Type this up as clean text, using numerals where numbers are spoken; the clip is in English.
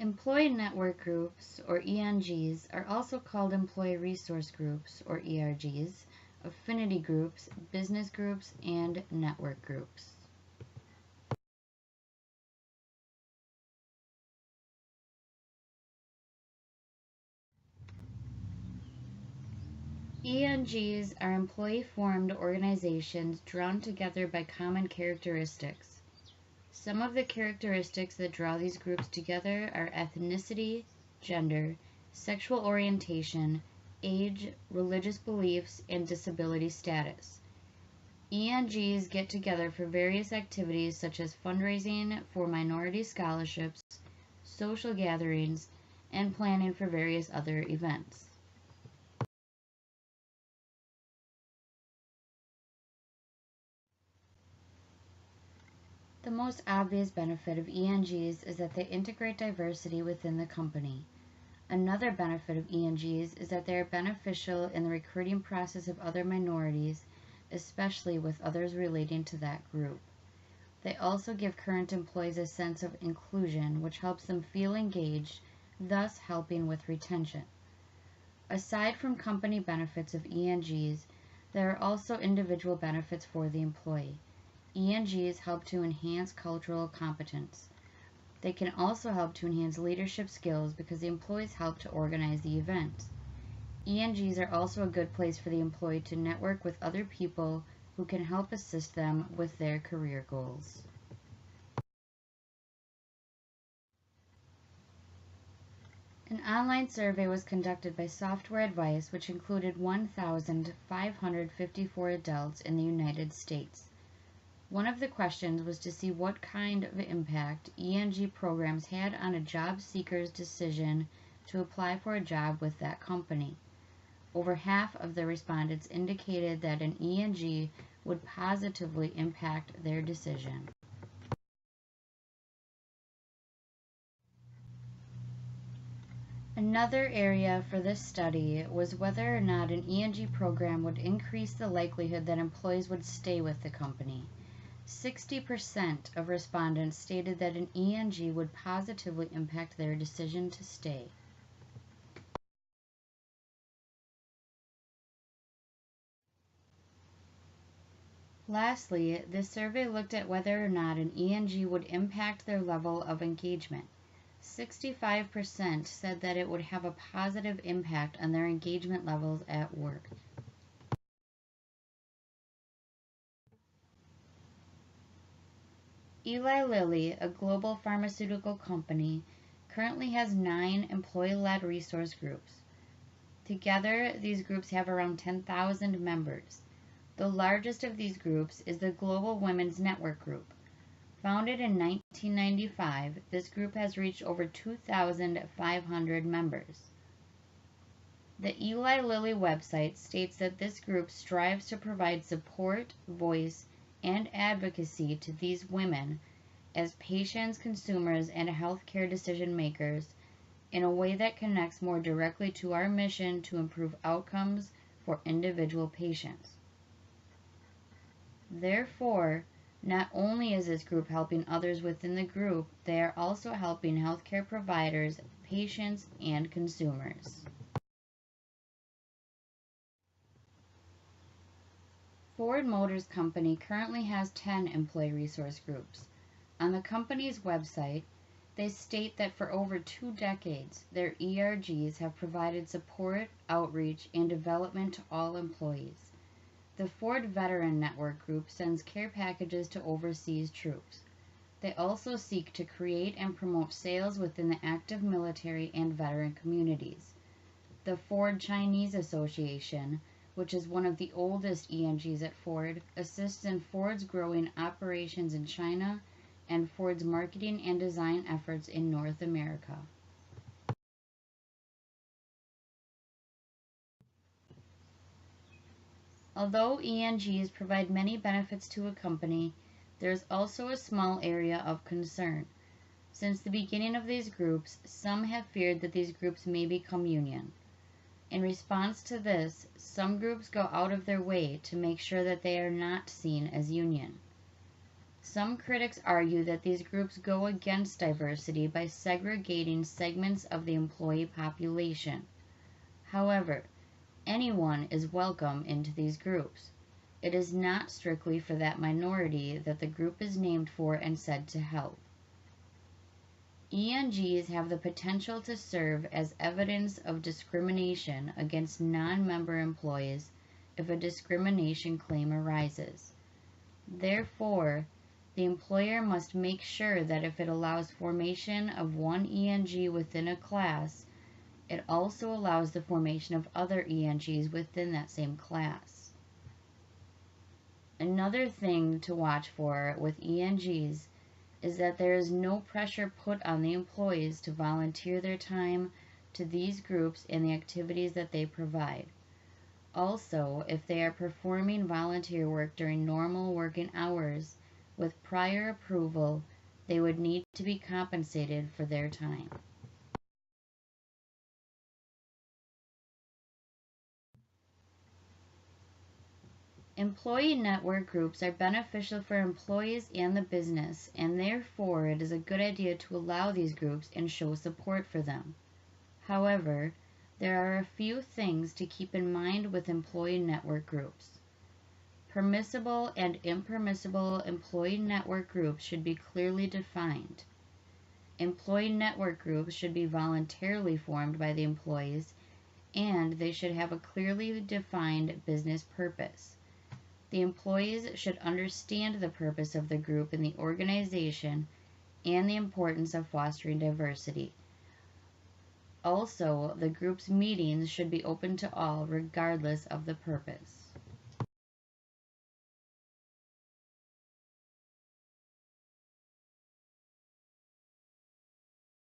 Employee network groups, or ENGs, are also called employee resource groups, or ERGs, affinity groups, business groups, and network groups. ENGs are employee-formed organizations drawn together by common characteristics. Some of the characteristics that draw these groups together are ethnicity, gender, sexual orientation, age, religious beliefs, and disability status. ENGs get together for various activities such as fundraising for minority scholarships, social gatherings, and planning for various other events. The most obvious benefit of ENGs is that they integrate diversity within the company. Another benefit of ENGs is that they are beneficial in the recruiting process of other minorities, especially with others relating to that group. They also give current employees a sense of inclusion, which helps them feel engaged, thus helping with retention. Aside from company benefits of ENGs, there are also individual benefits for the employee. ENGs help to enhance cultural competence. They can also help to enhance leadership skills because the employees help to organize the event. ENGs are also a good place for the employee to network with other people who can help assist them with their career goals. An online survey was conducted by Software Advice, which included 1,554 adults in the United States. One of the questions was to see what kind of impact ENG programs had on a job seeker's decision to apply for a job with that company. Over half of the respondents indicated that an ENG would positively impact their decision. Another area for this study was whether or not an ENG program would increase the likelihood that employees would stay with the company. 60% of respondents stated that an ENG would positively impact their decision to stay. Lastly, this survey looked at whether or not an ENG would impact their level of engagement. 65% said that it would have a positive impact on their engagement levels at work. Eli Lilly, a global pharmaceutical company, currently has 9 employee-led resource groups. Together, these groups have around 10,000 members. The largest of these groups is the Global Women's Network Group. Founded in 1995, this group has reached over 2,500 members. The Eli Lilly website states that this group strives to provide support, voice, and advocacy to these women as patients, consumers, and healthcare decision makers in a way that connects more directly to our mission to improve outcomes for individual patients. Therefore, not only is this group helping others within the group, they are also helping healthcare providers, patients, and consumers. Ford Motor Company currently has 10 employee resource groups. On the company's website, they state that for over 2 decades, their ERGs have provided support, outreach, and development to all employees. The Ford Veteran Network Group sends care packages to overseas troops. They also seek to create and promote sales within the active military and veteran communities. The Ford Chinese Association, which is one of the oldest ENGs at Ford, assists in Ford's growing operations in China and Ford's marketing and design efforts in North America. Although ENGs provide many benefits to a company, there is also a small area of concern. Since the beginning of these groups, some have feared that these groups may become union. In response to this, some groups go out of their way to make sure that they are not seen as union. Some critics argue that these groups go against diversity by segregating segments of the employee population. However, anyone is welcome into these groups. It is not strictly for that minority that the group is named for and said to help. ENGs have the potential to serve as evidence of discrimination against non-member employees if a discrimination claim arises. Therefore, the employer must make sure that if it allows formation of one ENG within a class, it also allows the formation of other ENGs within that same class. Another thing to watch for with ENGs is that there is no pressure put on the employees to volunteer their time to these groups and the activities that they provide. Also, if they are performing volunteer work during normal working hours with prior approval, they would need to be compensated for their time. Employee network groups are beneficial for employees and the business, and therefore it is a good idea to allow these groups and show support for them. However, there are a few things to keep in mind with employee network groups. Permissible and impermissible employee network groups should be clearly defined. Employee network groups should be voluntarily formed by the employees, and they should have a clearly defined business purpose. The employees should understand the purpose of the group in the organization and the importance of fostering diversity. Also, the group's meetings should be open to all, regardless of the purpose.